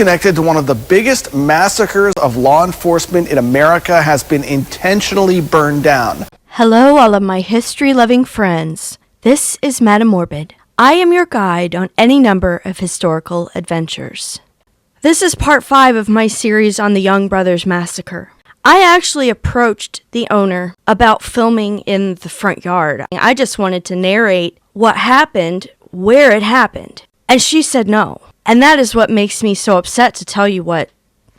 connected to one of the biggest massacres of law enforcement in America has been intentionally burned down. Hello, all of my history-loving friends. This is Madam Morbid. I am your guide on any number of historical adventures. This is part 5 of my series on the Young Brothers Massacre. I actually approached the owner about filming in the front yard. I just wanted to narrate what happened, where it happened, and she said no. And that is what makes me so upset to tell you what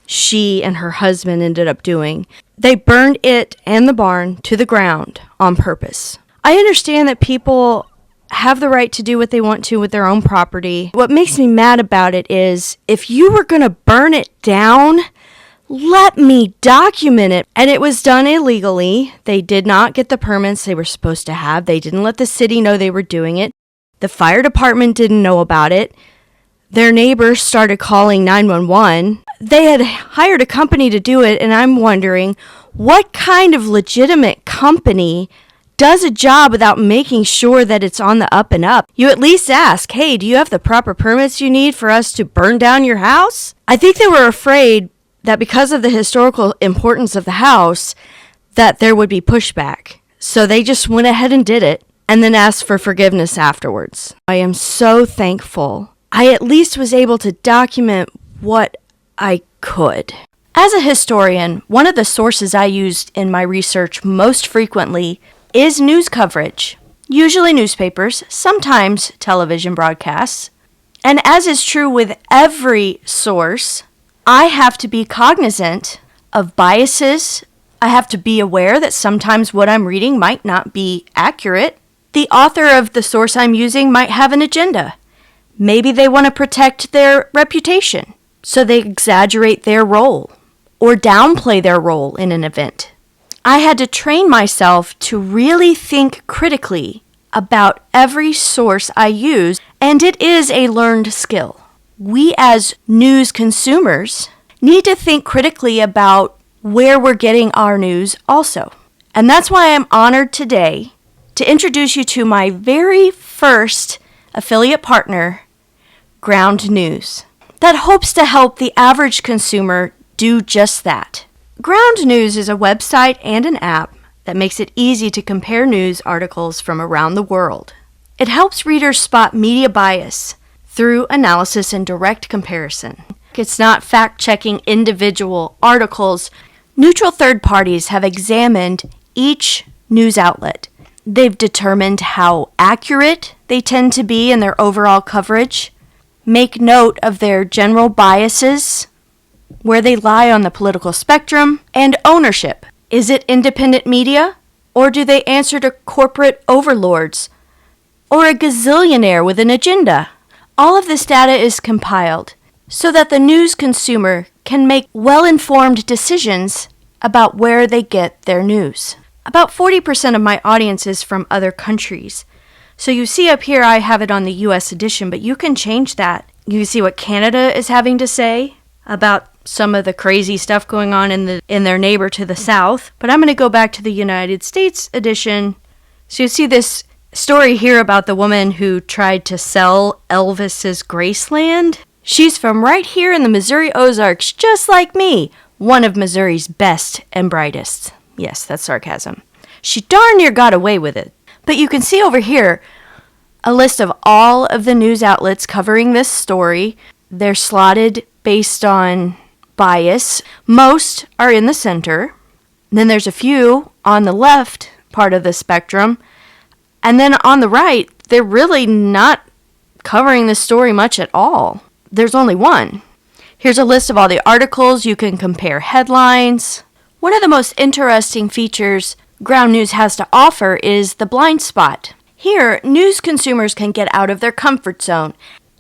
she and her husband ended up doing. They burned it and the barn to the ground on purpose. I understand that people have the right to do what they want to with their own property. What makes me mad about it is if you were going to burn it down, let me document it. And it was done illegally. They did not get the permits they were supposed to have. They didn't let the city know they were doing it. The fire department didn't know about it. Their neighbors started calling 911. They had hired a company to do it, and I'm wondering what kind of legitimate company does a job without making sure that it's on the up and up. You at least ask, hey, do you have the proper permits you need for us to burn down your house? I think they were afraid that because of the historical importance of the house, that there would be pushback. So they just went ahead and did it, and then asked for forgiveness afterwards. I am so thankful I at least was able to document what I could. As a historian, one of the sources I used in my research most frequently is news coverage, usually newspapers, sometimes television broadcasts. And as is true with every source, I have to be cognizant of biases. I have to be aware that sometimes what I'm reading might not be accurate. The author of the source I'm using might have an agenda. Maybe they want to protect their reputation, so they exaggerate their role or downplay their role in an event. I had to train myself to really think critically about every source I use, and it is a learned skill. We as news consumers need to think critically about where we're getting our news also. And that's why I'm honored today to introduce you to my very first affiliate partner, Ground News, that hopes to help the average consumer do just that. Ground News is a website and an app that makes it easy to compare news articles from around the world. It helps readers spot media bias through analysis and direct comparison. It's not fact-checking individual articles. Neutral third parties have examined each news outlet. They've determined how accurate they tend to be in their overall coverage, make note of their general biases, where they lie on the political spectrum, and ownership. Is it independent media, or do they answer to corporate overlords, or a gazillionaire with an agenda? All of this data is compiled so that the news consumer can make well-informed decisions about where they get their news. About 40% of my audience is from other countries. So you see up here I have it on the US edition, but you can change that. You can see what Canada is having to say about some of the crazy stuff going on in their neighbor to the south. But I'm going to go back to the United States edition. So you see this story here about the woman who tried to sell Elvis's Graceland. She's from right here in the Missouri Ozarks, just like me, one of Missouri's best and brightest. Yes, that's sarcasm. She darn near got away with it. But you can see over here a list of all of the news outlets covering this story. They're slotted based on bias. Most are in the center. Then there's a few on the left part of the spectrum. And then on the right, they're really not covering the story much at all. There's only one. Here's a list of all the articles. You can compare headlines. One of the most interesting features Ground News has to offer is the blind spot. Here, news consumers can get out of their comfort zone.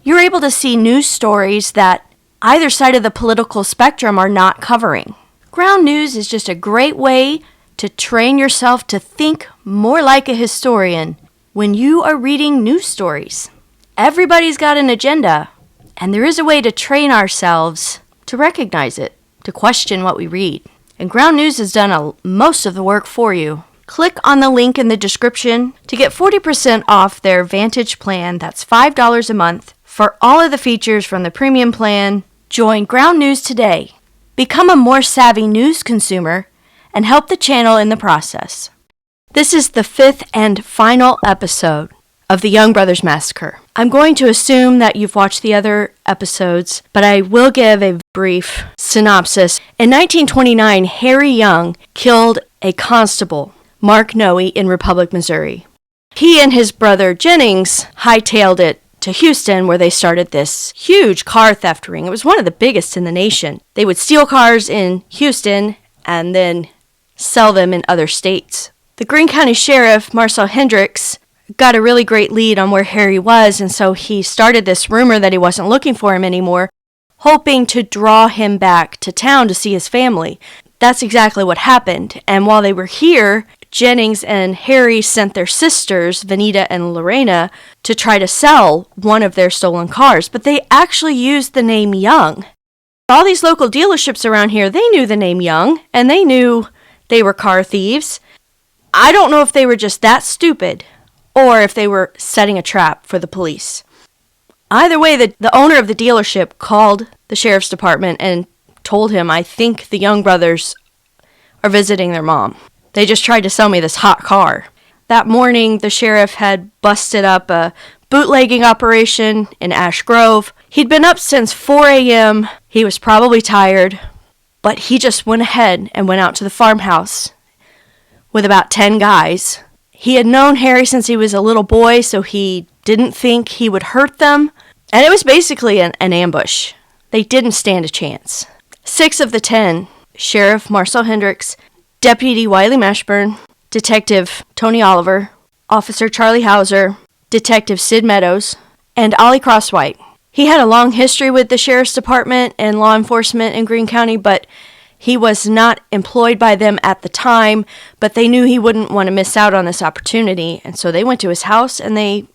You're able to see news stories that either side of the political spectrum are not covering. Ground News is just a great way to train yourself to think more like a historian when you are reading news stories. Everybody's got an agenda, and there is a way to train ourselves to recognize it, to question what we read. And Ground News has done most of the work for you. Click on the link in the description to get 40% off their Vantage plan. That's $5 a month for all of the features from the premium plan, Join Ground News today. Become a more savvy news consumer and help the channel in the process. This is the 5th and final episode of the Young Brothers Massacre. I'm going to assume that you've watched the other episodes, but I will give a brief synopsis. In 1929, Harry Young killed a constable, Mark Noe, in Republic, Missouri. He and his brother Jennings hightailed it to Houston, where they started this huge car theft ring. It was one of the biggest in the nation. They would steal cars in Houston and then sell them in other states. The Greene County Sheriff, Marcel Hendricks, got a really great lead on where Harry was, and so he started this rumor that he wasn't looking for him anymore, hoping to draw him back to town to see his family. That's exactly what happened, and while they were here, Jennings and Harry sent their sisters, Vanita and Lorena, to try to sell one of their stolen cars, but they actually used the name Young. All these local dealerships around here, they knew the name Young, and they knew they were car thieves. I don't know if they were just that stupid, or if they were setting a trap for the police. Either way, the owner of the dealership called the sheriff's department and told him, I think the Young brothers are visiting their mom. They just tried to sell me this hot car. That morning, the sheriff had busted up a bootlegging operation in Ash Grove. He'd been up since 4 a.m. He was probably tired, but he just went ahead and went out to the farmhouse with about 10 guys. He had known Harry since he was a little boy, so he didn't think he would hurt them. And it was basically an ambush. They didn't stand a chance. 6 of the 10, Sheriff Marcel Hendricks, Deputy Wiley Mashburn, Detective Tony Oliver, Officer Charlie Hauser, Detective Sid Meadows, and Ollie Crosswhite. He had a long history with the Sheriff's Department and law enforcement in Greene County, but he was not employed by them at the time, but they knew he wouldn't want to miss out on this opportunity, and so they went to his house and they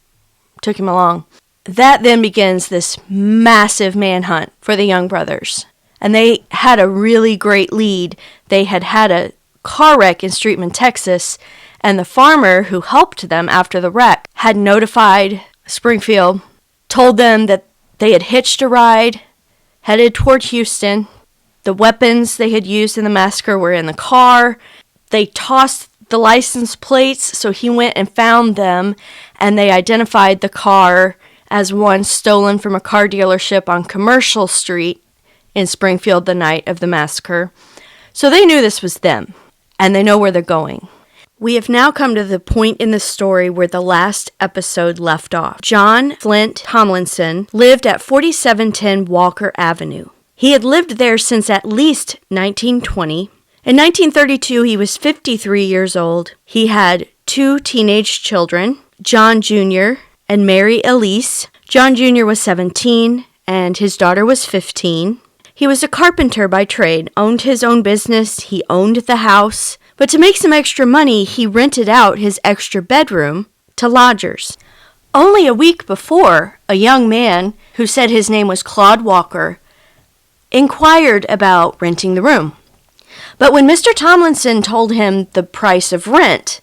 took him along. That then begins this massive manhunt for the Young brothers, and they had a really great lead. They had had a car wreck in Streetman, Texas, and the farmer who helped them after the wreck had notified Springfield, told them that they had hitched a ride, headed toward Houston. The weapons they had used in the massacre were in the car. They tossed the license plates, so he went and found them, and they identified the car as one stolen from a car dealership on Commercial Street in Springfield the night of the massacre. So they knew this was them, and they know where they're going. We have now come to the point in the story where the last episode left off. John Flint Tomlinson lived at 4710 Walker Avenue. He had lived there since at least 1920. In 1932, he was 53 years old. He had 2 teenage children, John Jr. and Mary Elise. John Jr. was 17, and his daughter was 15. He was a carpenter by trade, owned his own business, he owned the house, but to make some extra money, he rented out his extra bedroom to lodgers. Only a week before, a young man, who said his name was Claude Walker, inquired about renting the room. But when Mr. Tomlinson told him the price of rent,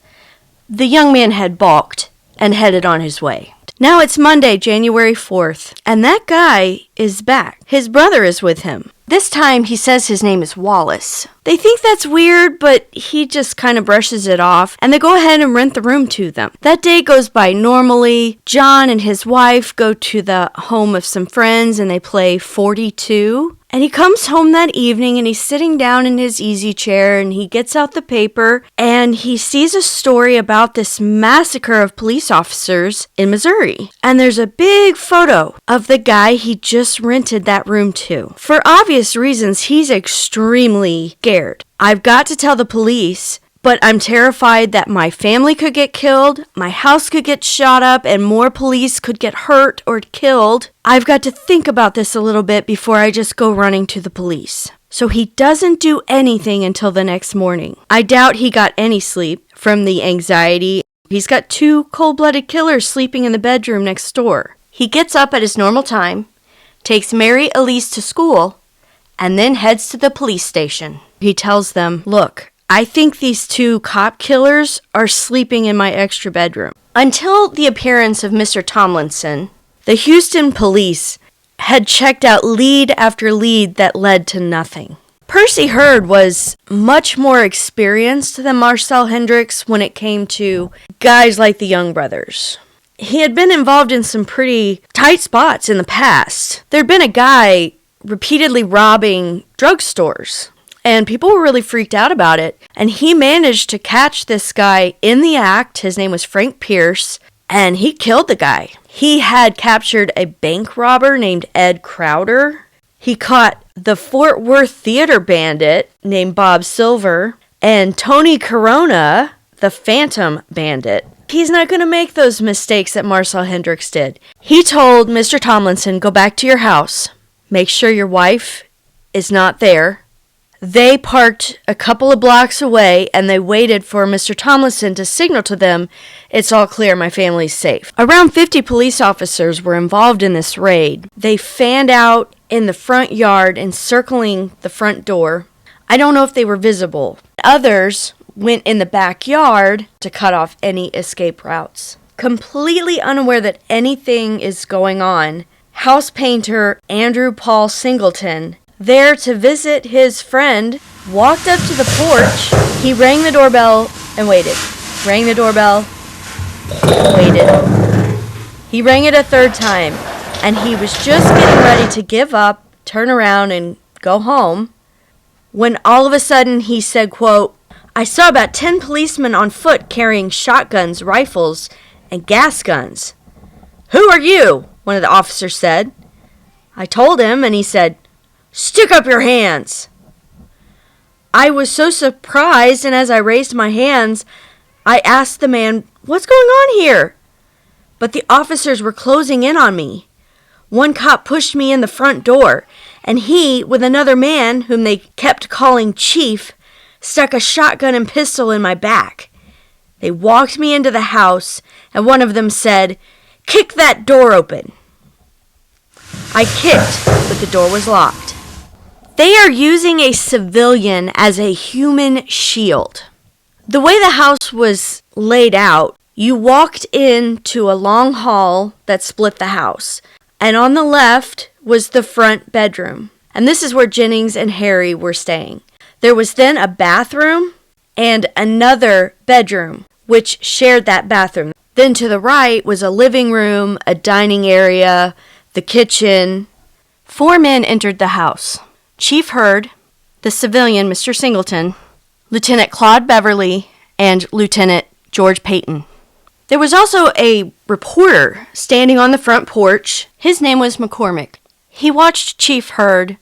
the young man had balked and headed on his way. Now it's Monday, January 4th, and that guy is back. His brother is with him. This time he says his name is Wallace. They think that's weird, but he just kind of brushes it off, and they go ahead and rent the room to them. That day goes by normally. John and his wife go to the home of some friends, and they play 42. And he comes home that evening and he's sitting down in his easy chair and he gets out the paper and he sees a story about this massacre of police officers in Missouri. And there's a big photo of the guy he just rented that room to. For obvious reasons, he's extremely scared. I've got to tell the police, but I'm terrified that my family could get killed, my house could get shot up, and more police could get hurt or killed. I've got to think about this a little bit before I just go running to the police. So he doesn't do anything until the next morning. I doubt he got any sleep from the anxiety. He's got 2 cold-blooded killers sleeping in the bedroom next door. He gets up at his normal time, takes Mary Elise to school, and then heads to the police station. He tells them, "Look, I think these 2 cop killers are sleeping in my extra bedroom." Until the appearance of Mr. Tomlinson, the Houston police had checked out lead after lead that led to nothing. Percy Heard was much more experienced than Marcel Hendricks when it came to guys like the Young brothers. He had been involved in some pretty tight spots in the past. There'd been a guy repeatedly robbing drugstores, and people were really freaked out about it. And he managed to catch this guy in the act. His name was Frank Pierce, and he killed the guy. He had captured a bank robber named Ed Crowder. He caught the Fort Worth theater bandit named Bob Silver, and Tony Corona, the Phantom Bandit. He's not going to make those mistakes that Marcel Hendricks did. He told Mr. Tomlinson, go back to your house. Make sure your wife is not there. They parked a couple of blocks away, and they waited for Mr. Tomlinson to signal to them, it's all clear, my family's safe. Around 50 police officers were involved in this raid. They fanned out in the front yard, encircling the front door. I don't know if they were visible. Others went in the backyard to cut off any escape routes. Completely unaware that anything is going on, house painter Andrew Paul Singleton, there to visit his friend, walked up to the porch. He rang the doorbell and waited. Rang the doorbell, waited. He rang it a third time, and he was just getting ready to give up, turn around, and go home, when all of a sudden he said, quote, I saw about 10 policemen on foot carrying shotguns, rifles, and gas guns. Who are you? One of the officers said. I told him, and he said, stick up your hands. I was so surprised, and as I raised my hands, I asked the man, what's going on here? But the officers were closing in on me. One cop pushed me in the front door, and he, with another man whom they kept calling Chief, stuck a shotgun and pistol in my back. They walked me into the house, and one of them said, kick that door open. I kicked, but the door was locked. They are using a civilian as a human shield. The way the house was laid out, you walked into a long hall that split the house, and on the left was the front bedroom. And this is where Jennings and Harry were staying. There was then a bathroom and another bedroom, which shared that bathroom. Then to the right was a living room, a dining area, the kitchen. 4 men entered the house. Chief Heard, the civilian Mr. Singleton, Lieutenant Claude Beverly, and Lieutenant George Payton. There was also a reporter standing on the front porch. His name was McCormick. He watched Chief Heard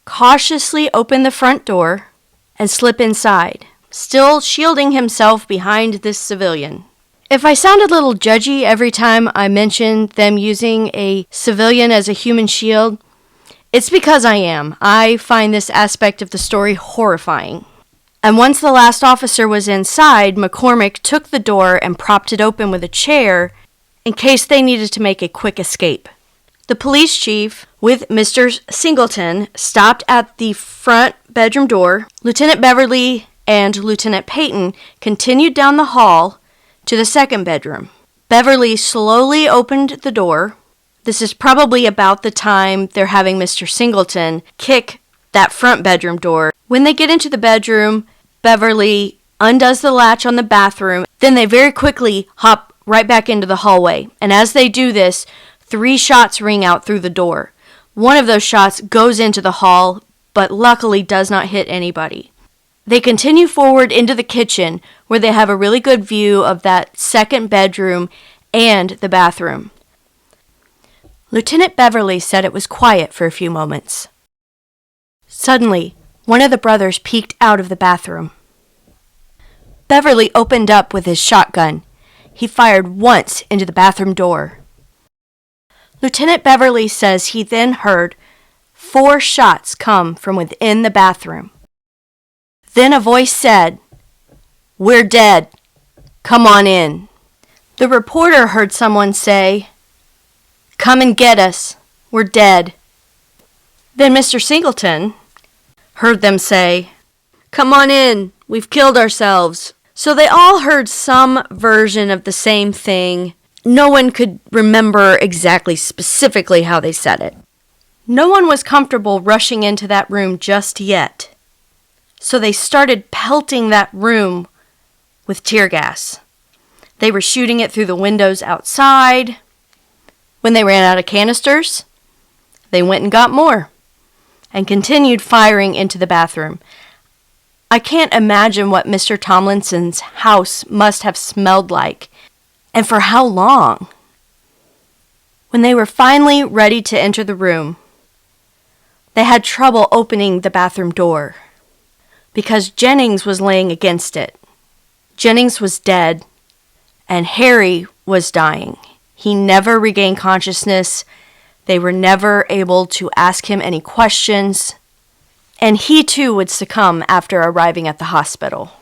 cautiously open the front door and slip inside, still shielding himself behind this civilian. If I sound a little judgy every time I mention them using a civilian as a human shield, it's because I am. I find this aspect of the story horrifying. And once the last officer was inside, McCormick took the door and propped it open with a chair in case they needed to make a quick escape. The police chief, with Mr. Singleton, stopped at the front bedroom door. Lieutenant Beverly and Lieutenant Payton continued down the hall to the second bedroom. Beverly slowly opened the door. This is probably about the time they're having Mr. Singleton kick that front bedroom door. When they get into the bedroom, Beverly undoes the latch on the bathroom. Then they very quickly hop right back into the hallway. And as they do this, 3 shots ring out through the door. One of those shots goes into the hall, but luckily does not hit anybody. They continue forward into the kitchen, where they have a really good view of that second bedroom and the bathroom. Lieutenant Beverly said it was quiet for a few moments. Suddenly, one of the brothers peeked out of the bathroom. Beverly opened up with his shotgun. He fired once into the bathroom door. Lieutenant Beverly says he then heard 4 shots come from within the bathroom. Then a voice said, "We're dead. Come on in." The reporter heard someone say, "Come and get us. We're dead." Then Mr. Singleton heard them say, "Come on in. We've killed ourselves." So they all heard some version of the same thing. No one could remember exactly specifically how they said it. No one was comfortable rushing into that room just yet. So they started pelting that room with tear gas. They were shooting it through the windows outside. When they ran out of canisters, they went and got more and continued firing into the bathroom. I can't imagine what Mr. Tomlinson's house must have smelled like, and for how long. When they were finally ready to enter the room, they had trouble opening the bathroom door because Jennings was laying against it. Jennings was dead, and Harry was dying. He never regained consciousness. They were never able to ask him any questions, and he too would succumb after arriving at the hospital.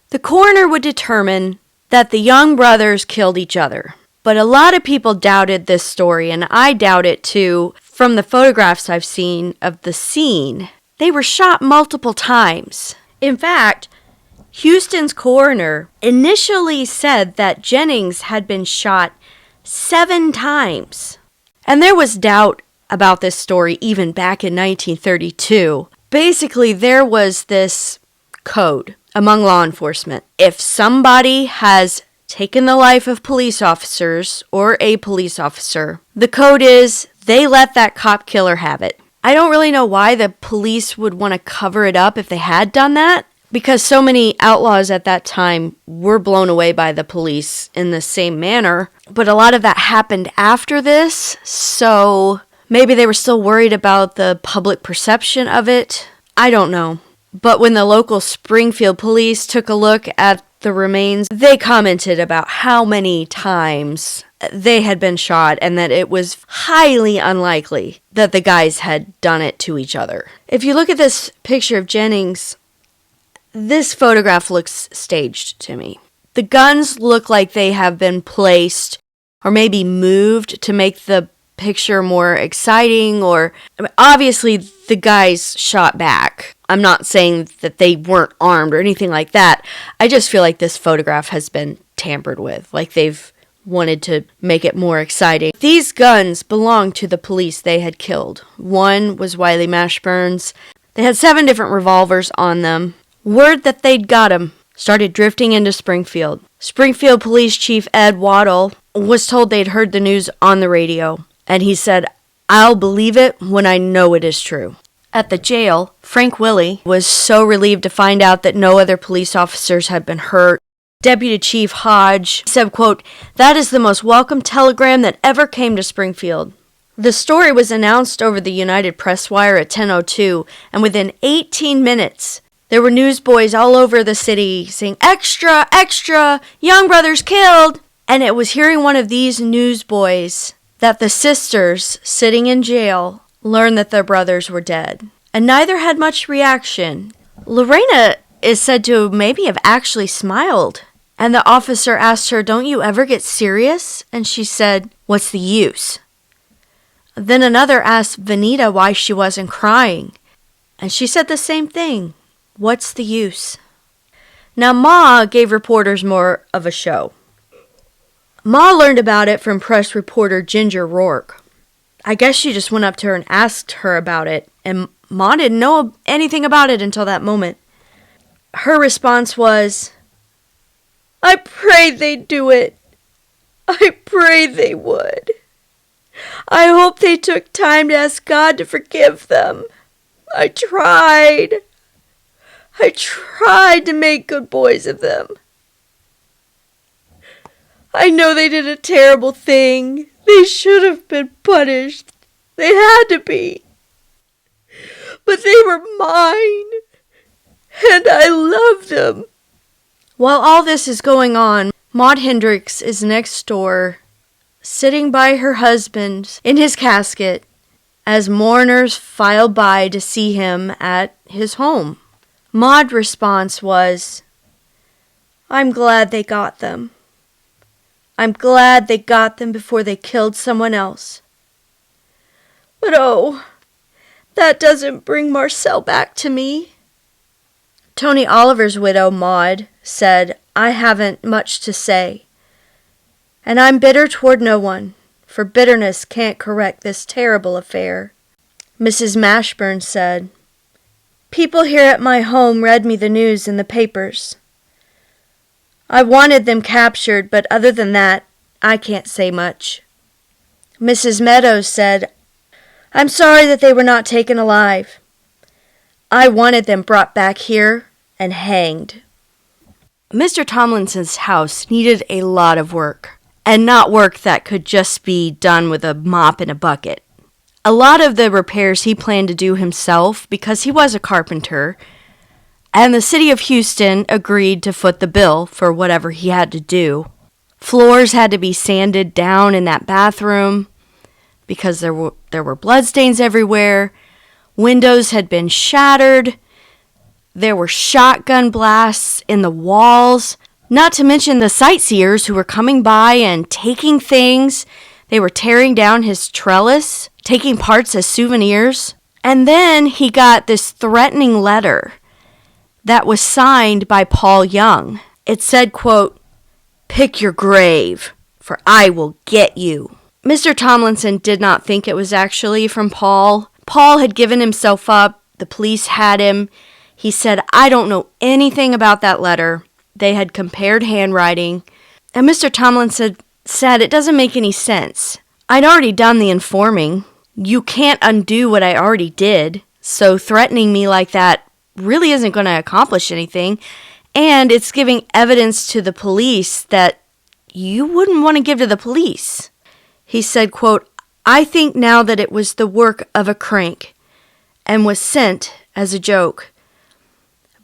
The coroner would determine that the young brothers killed each other, but a lot of people doubted this story, and I doubt it too. From the photographs I've seen of the scene, they were shot multiple times. In fact, Houston's coroner initially said that Jennings had been shot 7 times. And there was doubt about this story even back in 1932. Basically, there was this code among law enforcement. If somebody has taken the life of police officers or a police officer, the code is they let that cop killer have it. I don't really know why the police would want to cover it up if they had done that, because so many outlaws at that time were blown away by the police in the same manner. But a lot of that happened after this, so maybe they were still worried about the public perception of it. I don't know. But when the local Springfield police took a look at the remains, they commented about how many times they had been shot and that it was highly unlikely that the guys had done it to each other. If you look at this picture of Jennings, this photograph looks staged to me. The guns look like they have been placed or maybe moved to make the picture more exciting, or obviously the guys shot back. I'm not saying that they weren't armed or anything like that. I just feel like this photograph has been tampered with, like they've wanted to make it more exciting. These guns belonged to the police they had killed. One was Wiley Mashburn's. They had 7 different revolvers on them. Word that they'd got him started drifting into Springfield. Springfield Police Chief Ed Waddell was told they'd heard the news on the radio, and he said, "I'll believe it when I know it is true." At the jail, Frank Willey was so relieved to find out that no other police officers had been hurt. Deputy Chief Hodge said, quote, "That is the most welcome telegram that ever came to Springfield." The story was announced over the United Press wire at 10:02, and within 18 minutes, there were newsboys all over the city saying, "Extra, extra, young brothers killed." And it was hearing one of these newsboys that the sisters sitting in jail learned that their brothers were dead. And neither had much reaction. Lorena is said to maybe have actually smiled. And the officer asked her, "Don't you ever get serious?" And she said, "What's the use?" Then another asked Vanita why she wasn't crying. And she said the same thing. What's the use? Now, Ma gave reporters more of a show. Ma learned about it from press reporter Ginger Rourke. I guess she just went up to her and asked her about it, and Ma didn't know anything about it until that moment. Her response was, "I prayed they'd do it. I prayed they would. I hope they took time to ask God to forgive them. I tried to make good boys of them. I know they did a terrible thing. They should have been punished. They had to be. But they were mine, and I love them." While all this is going on, Maud Hendricks is next door, sitting by her husband in his casket as mourners file by to see him at his home. Maud's response was, "I'm glad they got them. I'm glad they got them before they killed someone else. But oh, that doesn't bring Marcel back to me." Tony Oliver's widow, Maud, said, "I haven't much to say. And I'm bitter toward no one, for bitterness can't correct this terrible affair." Mrs. Mashburn said, "People here at my home read me the news in the papers. I wanted them captured, but other than that, I can't say much." Mrs. Meadows said, "I'm sorry that they were not taken alive. I wanted them brought back here and hanged." Mr. Tomlinson's house needed a lot of work, and not work that could just be done with a mop and a bucket. A lot of the repairs he planned to do himself because he was a carpenter, and the city of Houston agreed to foot the bill for whatever he had to do. Floors had to be sanded down in that bathroom because there were bloodstains everywhere. Windows had been shattered. There were shotgun blasts in the walls, not to mention the sightseers who were coming by and taking things. They were tearing down his trellis, taking parts as souvenirs. And then he got this threatening letter that was signed by Paul Young. It said, quote, "Pick your grave, for I will get you." Mr. Tomlinson did not think it was actually from Paul. Paul had given himself up. The police had him. He said, "I don't know anything about that letter." They had compared handwriting. And Mr. Tomlinson said, "It doesn't make any sense. I'd already done the informing. You can't undo what I already did. So threatening me like that really isn't going to accomplish anything. And it's giving evidence to the police that you wouldn't want to give to the police." He said, quote, "I think now that it was the work of a crank and was sent as a joke.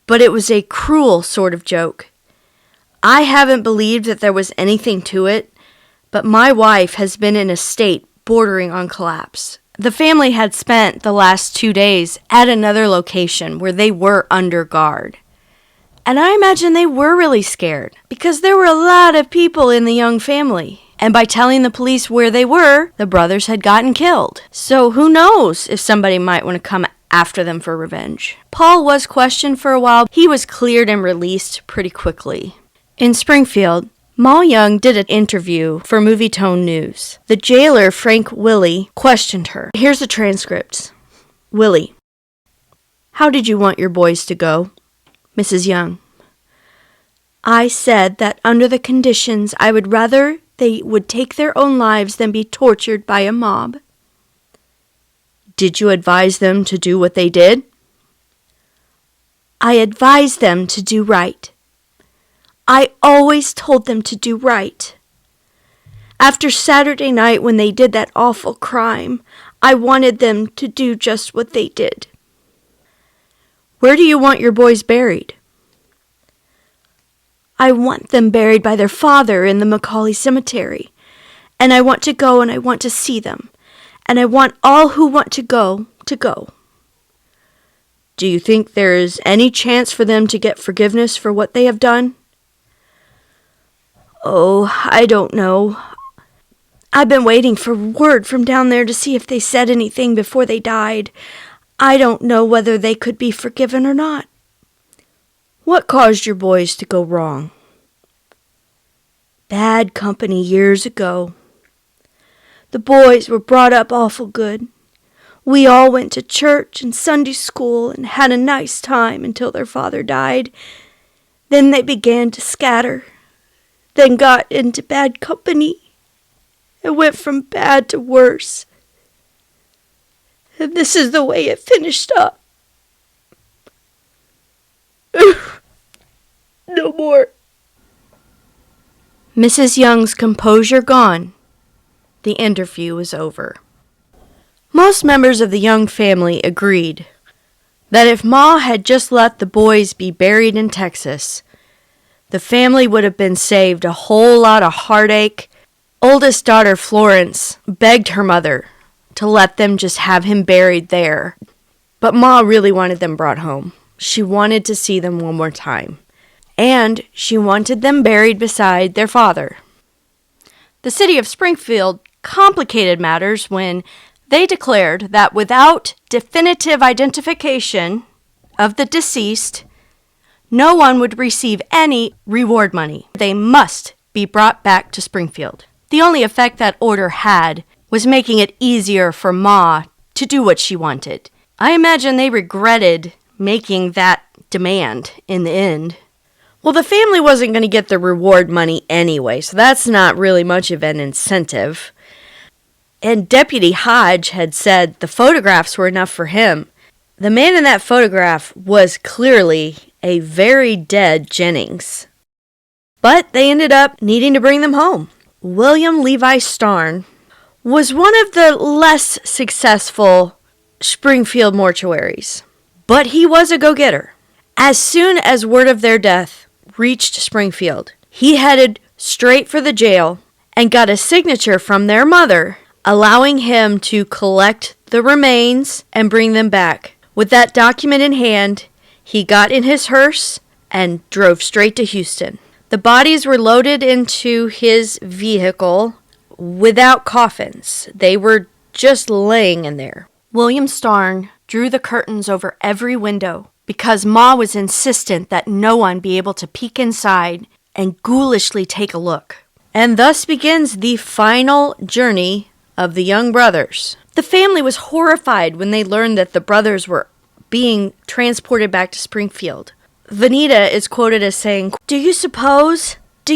But it was a cruel sort of joke. I haven't believed that there was anything to it, but my wife has been in a state bordering on collapse." The family had spent the last 2 days at another location where they were under guard. And I imagine they were really scared because there were a lot of people in the Young family. And by telling the police where they were, the brothers had gotten killed. So who knows if somebody might want to come after them for revenge. Paul was questioned for a while. He was cleared and released pretty quickly. In Springfield, Ma Young did an interview for Movietone News. The jailer, Frank Willie, questioned her. Here's the transcript. Willie: "How did you want your boys to go?" Mrs. Young: "I said that under the conditions I would rather they would take their own lives than be tortured by a mob." "Did you advise them to do what they did?" "I advised them to do right. I always told them to do right. After Saturday night when they did that awful crime, I wanted them to do just what they did." "Where do you want your boys buried?" "I want them buried by their father in the Macaulay Cemetery. And I want to go and I want to see them. And I want all who want to go to go." "Do you think there is any chance for them to get forgiveness for what they have done?" "Oh, I don't know. I've been waiting for word from down there to see if they said anything before they died. I don't know whether they could be forgiven or not." "What caused your boys to go wrong?" "Bad company years ago. The boys were brought up awful good. We all went to church and Sunday school and had a nice time until their father died. Then they began to scatter, then got into bad company. It went from bad to worse. And this is the way it finished up. No more." Mrs. Young's composure gone, the interview was over. Most members of the Young family agreed that if Ma had just let the boys be buried in Texas, the family would have been saved a whole lot of heartache. Oldest daughter Florence begged her mother to let them just have him buried there. But Ma really wanted them brought home. She wanted to see them one more time. And she wanted them buried beside their father. The city of Springfield complicated matters when they declared that without definitive identification of the deceased, no one would receive any reward money. They must be brought back to Springfield. The only effect that order had was making it easier for Ma to do what she wanted. I imagine they regretted making that demand in the end. Well, the family wasn't going to get the reward money anyway, so that's not really much of an incentive. And Deputy Hodge had said the photographs were enough for him. The man in that photograph was clearly a very dead Jennings. But they ended up needing to bring them home. William Levi Starn was one of the less successful Springfield mortuaries, but he was a go-getter. As soon as word of their death reached Springfield, he headed straight for the jail and got a signature from their mother allowing him to collect the remains and bring them back. With that document in hand, he got in his hearse and drove straight to Houston. The bodies were loaded into his vehicle without coffins. They were just laying in there. William Starn drew the curtains over every window because Ma was insistent that no one be able to peek inside and ghoulishly take a look. And thus begins the final journey of the young brothers. The family was horrified when they learned that the brothers were being transported back to Springfield. Vanita is quoted as saying, do you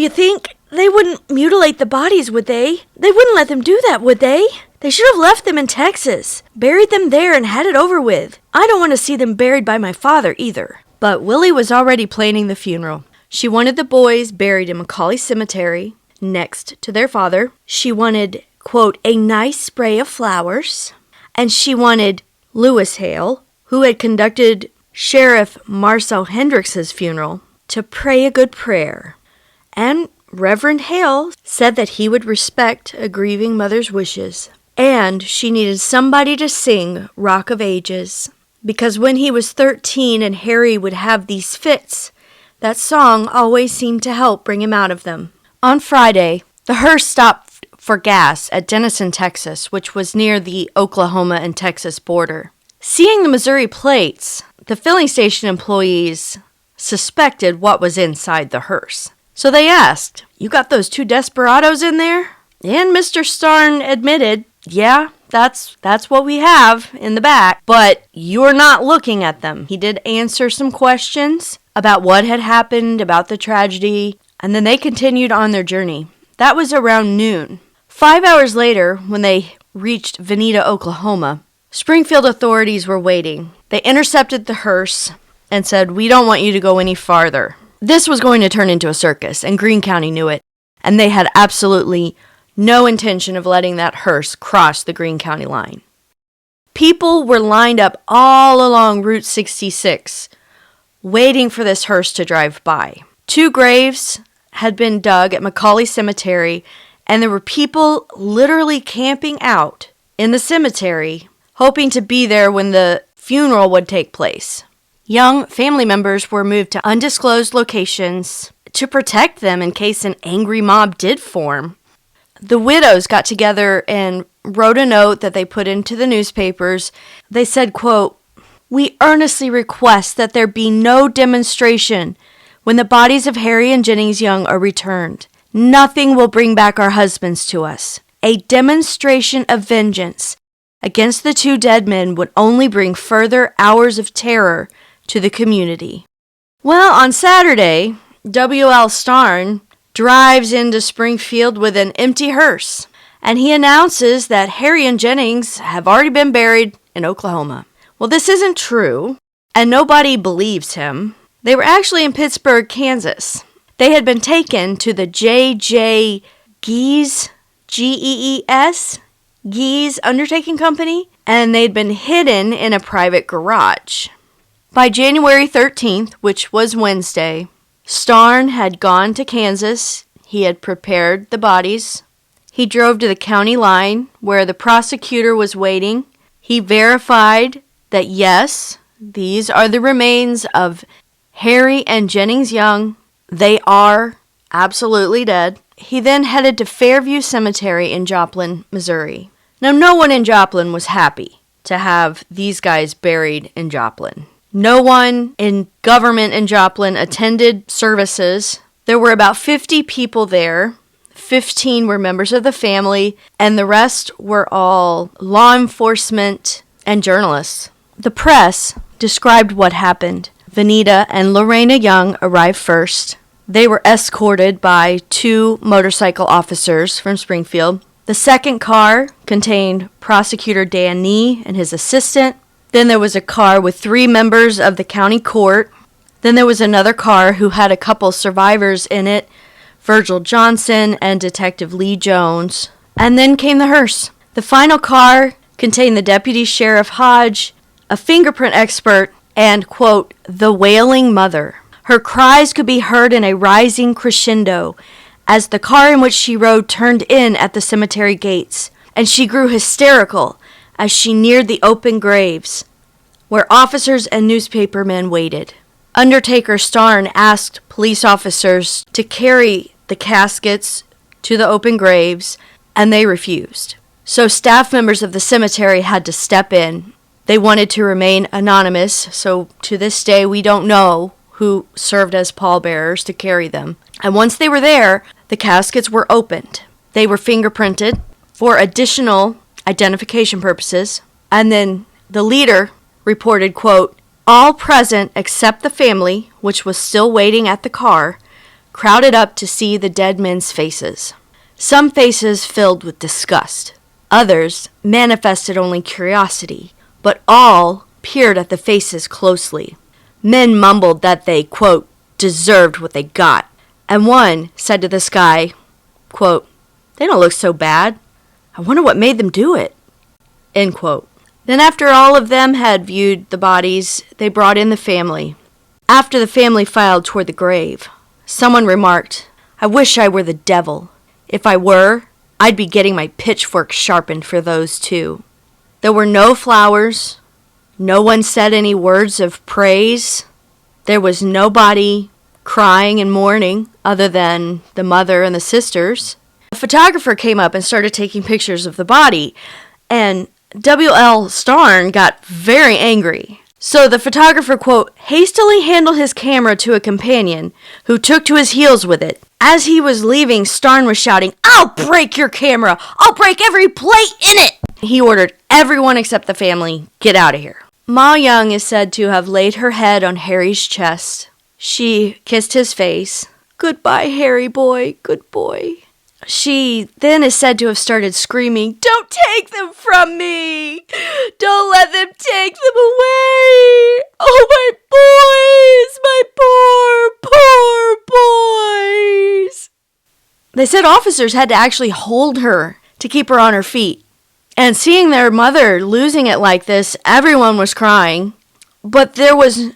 think they wouldn't mutilate the bodies, would they? They wouldn't let them do that, would they? They should have left them in Texas, buried them there and had it over with. I don't want to see them buried by my father either. But Willie was already planning the funeral. She wanted the boys buried in McCauley Cemetery, next to their father. She wanted, quote, a nice spray of flowers. And she wanted Lewis Hale, who had conducted Sheriff Marcel Hendricks' funeral, to pray a good prayer. And Reverend Hale said that he would respect a grieving mother's wishes. And she needed somebody to sing Rock of Ages, because when he was 13 and Harry would have these fits, that song always seemed to help bring him out of them. On Friday, the hearse stopped for gas at Denison, Texas, which was near the Oklahoma and Texas border. Seeing the Missouri plates, the filling station employees suspected what was inside the hearse. So they asked, you got those two desperados in there? And Mr. Starn admitted, yeah, that's what we have in the back, but you're not looking at them. He did answer some questions about what had happened, about the tragedy, and then they continued on their journey. That was around noon. 5 hours later, when they reached Veneta, Oklahoma, Springfield authorities were waiting. They intercepted the hearse and said, we don't want you to go any farther. This was going to turn into a circus, and Greene County knew it, and they had absolutely no intention of letting that hearse cross the Greene County line. People were lined up all along Route 66, waiting for this hearse to drive by. 2 graves had been dug at McCauley Cemetery, and there were people literally camping out in the cemetery, hoping to be there when the funeral would take place. Young family members were moved to undisclosed locations to protect them in case an angry mob did form. The widows got together and wrote a note that they put into the newspapers. They said, quote, we earnestly request that there be no demonstration when the bodies of Harry and Jennings Young are returned. Nothing will bring back our husbands to us. A demonstration of vengeance against the 2 dead men would only bring further hours of terror to the community. Well, on Saturday, W.L. Starn drives into Springfield with an empty hearse, and he announces that Harry and Jennings have already been buried in Oklahoma. Well, this isn't true, and nobody believes him. They were actually in Pittsburgh, Kansas. They had been taken to the J.J. Gees, Gees, Gees Undertaking Company, and they'd been hidden in a private garage. By January 13th, which was Wednesday, Starn had gone to Kansas. He had prepared the bodies. He drove to the county line where the prosecutor was waiting. He verified that, yes, these are the remains of Harry and Jennings Young. They are absolutely dead. He then headed to Fairview Cemetery in Joplin, Missouri. Now, no one in Joplin was happy to have these guys buried in Joplin. No one in government in Joplin attended services. There were about 50 people there. 15 were members of the family, and the rest were all law enforcement and journalists. The press described what happened. Vanita and Lorena Young arrived first. They were escorted by 2 motorcycle officers from Springfield. The second car contained Prosecutor Dan Nee and his assistant. Then there was a car with 3 members of the county court. Then there was another car who had a couple survivors in it, Virgil Johnson and Detective Lee Jones. And then came the hearse. The final car contained the Deputy Sheriff Hodge, a fingerprint expert, and, quote, the wailing mother. Her cries could be heard in a rising crescendo as the car in which she rode turned in at the cemetery gates, and she grew hysterical as she neared the open graves, where officers and newspapermen waited. Undertaker Starn asked police officers to carry the caskets to the open graves, and they refused. So staff members of the cemetery had to step in. They wanted to remain anonymous, so to this day we don't know who served as pallbearers to carry them. And once they were there, the caskets were opened. They were fingerprinted for additional identification purposes, and then the leader reported, quote, all present except the family, which was still waiting at the car, crowded up to see the dead men's faces. Some faces filled with disgust. Others manifested only curiosity, but all peered at the faces closely. Men mumbled that they, quote, deserved what they got. And one said to the sky, quote, they don't look so bad. I wonder what made them do it, end quote. Then after all of them had viewed the bodies, they brought in the family. After the family filed toward the grave, someone remarked, I wish I were the devil. If I were, I'd be getting my pitchfork sharpened for those 2. There were no flowers. No one said any words of praise. There was nobody crying and mourning other than the mother and the sisters. A photographer came up and started taking pictures of the body, and W.L. Starn got very angry. So the photographer, quote, hastily handed his camera to a companion who took to his heels with it. As he was leaving, Starn was shouting, I'll break your camera! I'll break every plate in it! He ordered everyone except the family, get out of here. Ma Young is said to have laid her head on Harry's chest. She kissed his face. Goodbye, Harry boy, good boy. She then is said to have started screaming, don't take them from me! Don't let them take them away! Oh, my boys! My poor, poor boys! They said officers had to actually hold her to keep her on her feet. And seeing their mother losing it like this, everyone was crying. But there was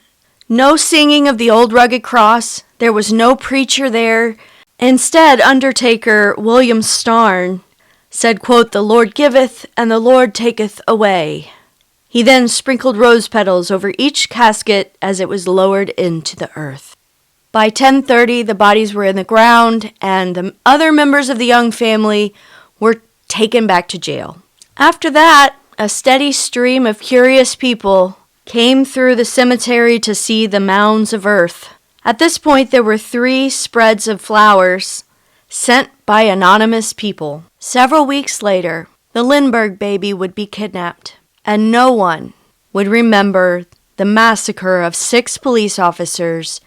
no singing of the old rugged cross. There was no preacher there. Instead, Undertaker William Starn said, quote, the Lord giveth and the Lord taketh away. He then sprinkled rose petals over each casket as it was lowered into the earth. By 10:30, the bodies were in the ground, and the other members of the Young family were taken back to jail. After that, a steady stream of curious people came through the cemetery to see the mounds of earth. At this point, there were 3 spreads of flowers sent by anonymous people. Several weeks later, the Lindbergh baby would be kidnapped, and no one would remember the massacre of 6 police officers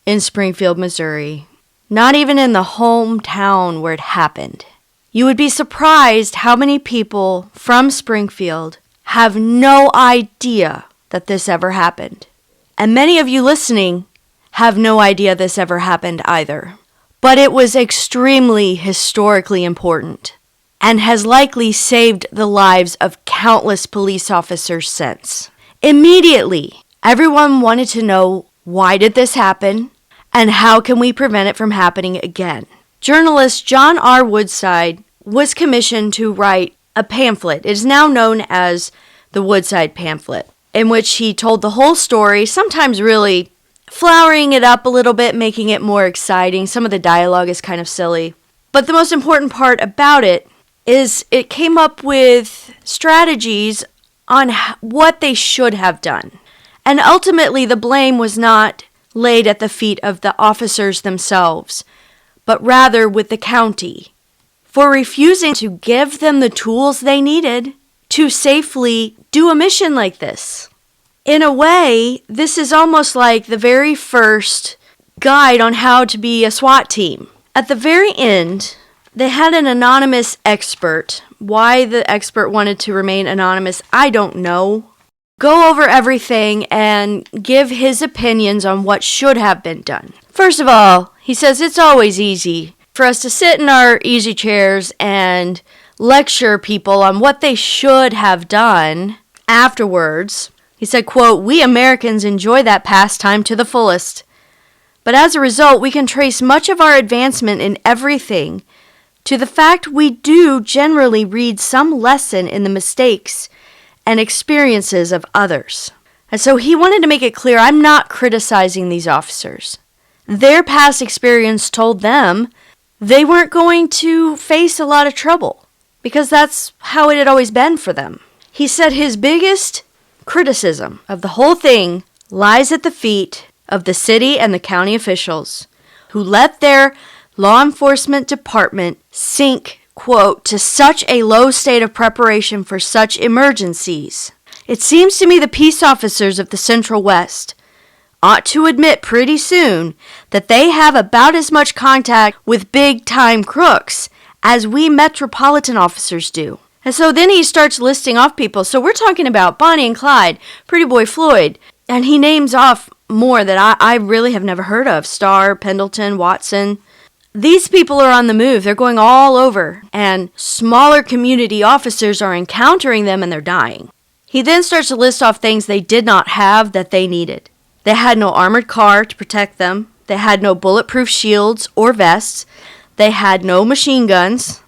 in Springfield, Missouri. Not even in the hometown where it happened. You would be surprised how many people from Springfield have no idea that this ever happened. And many of you listening have no idea this ever happened either. But it was extremely historically important and has likely saved the lives of countless police officers since. Immediately, everyone wanted to know, why did this happen and how can we prevent it from happening again? Journalist John R. Woodside was commissioned to write a pamphlet. It is now known as the Woodside Pamphlet, in which he told the whole story, sometimes really flowering it up a little bit, making it more exciting. Some of the dialogue is kind of silly. But the most important part about it is it came up with strategies on what they should have done. And ultimately, the blame was not laid at the feet of the officers themselves, but rather with the county for refusing to give them the tools they needed to safely do a mission like this. In a way, this is almost like the very first guide on how to be a SWAT team. At the very end, they had an anonymous expert. Why the expert wanted to remain anonymous, I don't know. Go over everything and give his opinions on what should have been done. First of all, he says it's always easy for us to sit in our easy chairs and lecture people on what they should have done afterwards. He said, quote, "We Americans enjoy that pastime to the fullest. But as a result, we can trace much of our advancement in everything to the fact we do generally read some lesson in the mistakes and experiences of others." And so he wanted to make it clear, I'm not criticizing these officers. Their past experience told them they weren't going to face a lot of trouble because that's how it had always been for them. He said his biggest criticism of the whole thing lies at the feet of the city and the county officials who let their law enforcement department sink, quote, to such a low state of preparation for such emergencies. It seems to me the peace officers of the Central West ought to admit pretty soon that they have about as much contact with big-time crooks as we metropolitan officers do. And so then he starts listing off people. So we're talking about Bonnie and Clyde, Pretty Boy Floyd, and he names off more that I really have never heard of. Starr, Pendleton, Watson. These people are on the move. They're going all over, and smaller community officers are encountering them and they're dying. He then starts to list off things they did not have that they needed. They had no armored car to protect them. They had no bulletproof shields or vests. They had no machine guns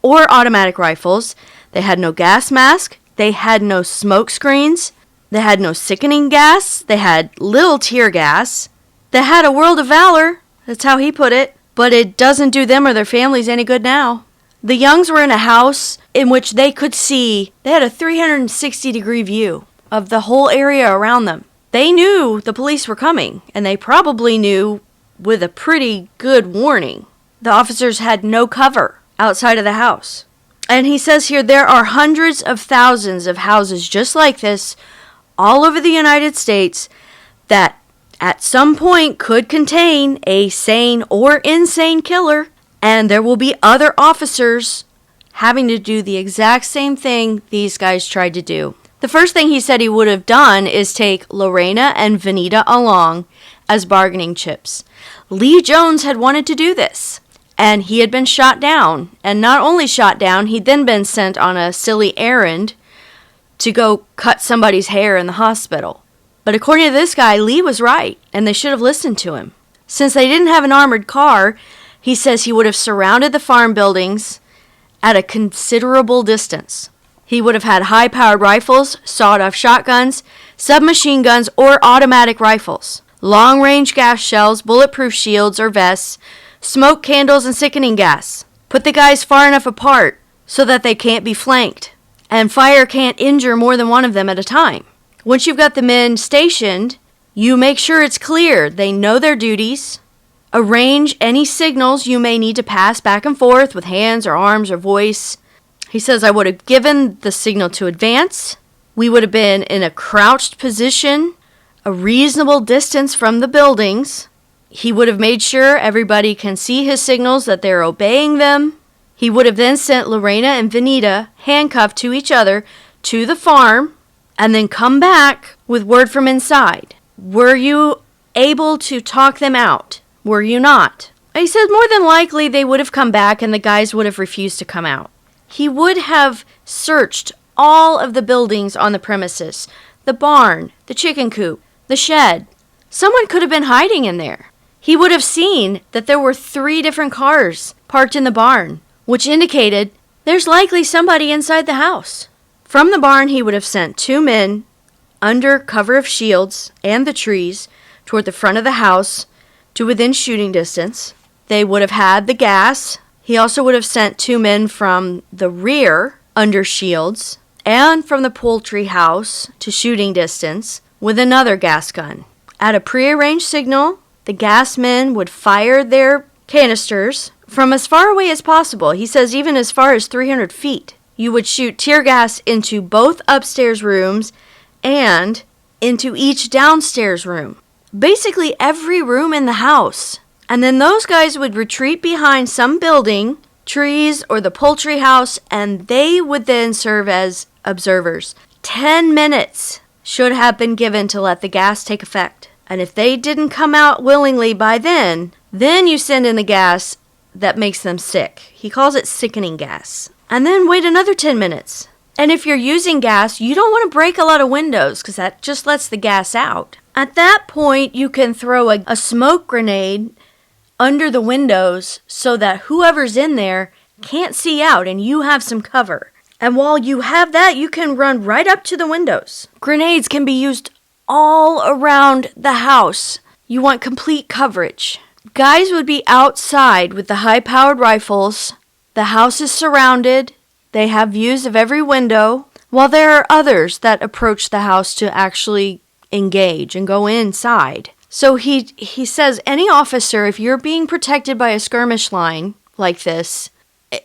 or automatic rifles. They had no gas mask. They had no smoke screens. They had no sickening gas. They had little tear gas. They had a world of valor. That's how he put it. But it doesn't do them or their families any good now. The Youngs were in a house in which they could see, they had a 360-degree view of the whole area around them. They knew the police were coming, and they probably knew with a pretty good warning. The officers had no cover outside of the house. And he says here there are hundreds of thousands of houses just like this all over the United States that at some point could contain a sane or insane killer, and there will be other officers having to do the exact same thing these guys tried to do. The first thing he said he would have done is take Lorena and Venita along as bargaining chips. Lee Jones had wanted to do this, and he had been shot down. And not only shot down, he'd then been sent on a silly errand to go cut somebody's hair in the hospital. But according to this guy, Lee was right, and they should have listened to him. Since they didn't have an armored car, he says he would have surrounded the farm buildings at a considerable distance. He would have had high-powered rifles, sawed-off shotguns, submachine guns, or automatic rifles, long-range gas shells, bulletproof shields or vests, smoke candles, and sickening gas. Put the guys far enough apart so that they can't be flanked, and fire can't injure more than one of them at a time. Once you've got the men stationed, you make sure it's clear they know their duties. Arrange any signals you may need to pass back and forth with hands or arms or voice. He says, I would have given the signal to advance. We would have been in a crouched position, a reasonable distance from the buildings. He would have made sure everybody can see his signals, that they're obeying them. He would have then sent Lorena and Venita handcuffed to each other to the farm, and then come back with word from inside. Were you able to talk them out? Were you not? He said more than likely they would have come back and the guys would have refused to come out. He would have searched all of the buildings on the premises. The barn, the chicken coop, the shed. Someone could have been hiding in there. He would have seen that there were 3 different cars parked in the barn, which indicated there's likely somebody inside the house. From the barn, he would have sent 2 men under cover of shields and the trees toward the front of the house to within shooting distance. They would have had the gas. He also would have sent 2 men from the rear under shields and from the poultry house to shooting distance with another gas gun. At a prearranged signal, the gas men would fire their canisters from as far away as possible. He says even as far as 300 feet. You would shoot tear gas into both upstairs rooms and into each downstairs room. Basically every room in the house. And then those guys would retreat behind some building, trees, or the poultry house, and they would then serve as observers. 10 minutes should have been given to let the gas take effect. And if they didn't come out willingly by then you send in the gas that makes them sick. He calls it sickening gas. And then wait another 10 minutes. And if you're using gas, you don't want to break a lot of windows because that just lets the gas out. At that point, you can throw a smoke grenade under the windows so that whoever's in there can't see out and you have some cover. And while you have that, you can run right up to the windows. Grenades can be used all around the house. You want complete coverage. Guys would be outside with the high-powered rifles. The house is surrounded. They have views of every window, while there are others that approach the house to actually engage and go inside. So he says any officer, if you're being protected by a skirmish line like this,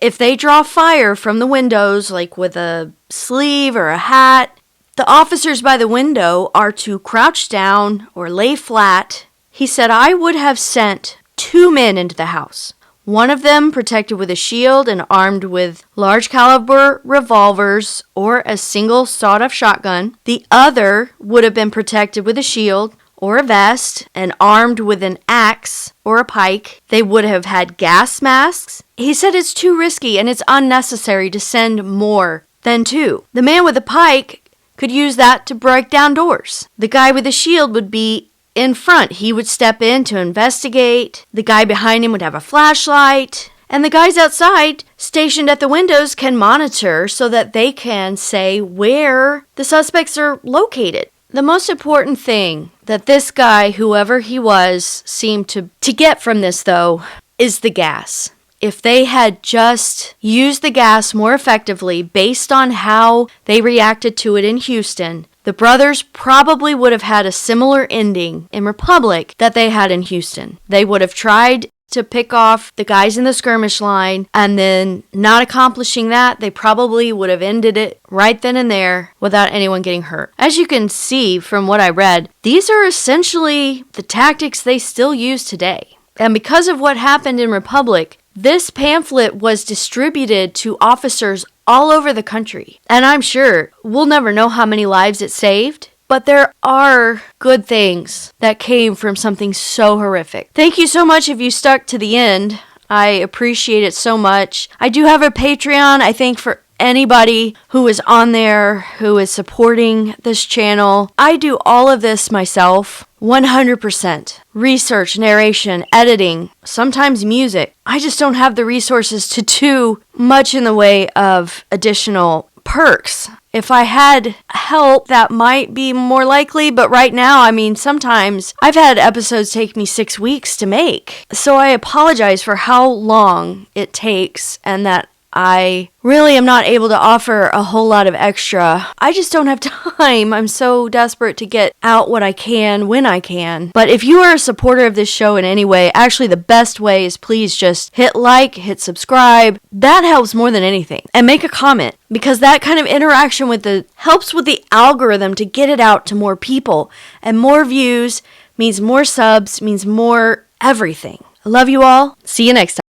if they draw fire from the windows, like with a sleeve or a hat, the officers by the window are to crouch down or lay flat. He said, I would have sent 2 men into the house. One of them protected with a shield and armed with large caliber revolvers or a single sawed-off shotgun. The other would have been protected with a shield or a vest and armed with an axe or a pike. They would have had gas masks. He said it's too risky and it's unnecessary to send more than 2. The man with the pike could use that to break down doors. The guy with the shield would be in front. He would step in to investigate. The guy behind him would have a flashlight. And the guys outside, stationed at the windows, can monitor so that they can say where the suspects are located. The most important thing that this guy, whoever he was, seemed to get from this, though, is the gas. If they had just used the gas more effectively based on how they reacted to it in Houston, the brothers probably would have had a similar ending in Republic that they had in Houston. They would have tried to pick off the guys in the skirmish line, and then not accomplishing that, they probably would have ended it right then and there without anyone getting hurt. As you can see from what I read, these are essentially the tactics they still use today. And because of what happened in Republic, this pamphlet was distributed to officers all over the country. And I'm sure we'll never know how many lives it saved, but there are good things that came from something so horrific. Thank you so much if you stuck to the end. I appreciate it so much. I do have a Patreon, I think, for anybody who is on there, who is supporting this channel. I do all of this myself, 100%. Research, narration, editing, sometimes music. I just don't have the resources to do much in the way of additional perks. If I had help, that might be more likely, but right now, I mean, sometimes I've had episodes take me 6 weeks to make. So I apologize for how long it takes and that I really am not able to offer a whole lot of extra. I just don't have time. I'm so desperate to get out what I can when I can. But if you are a supporter of this show in any way, actually the best way is please just hit like, hit subscribe. That helps more than anything. And make a comment, because that kind of interaction helps with the algorithm to get it out to more people. And more views means more subs, means more everything. I love you all. See you next time.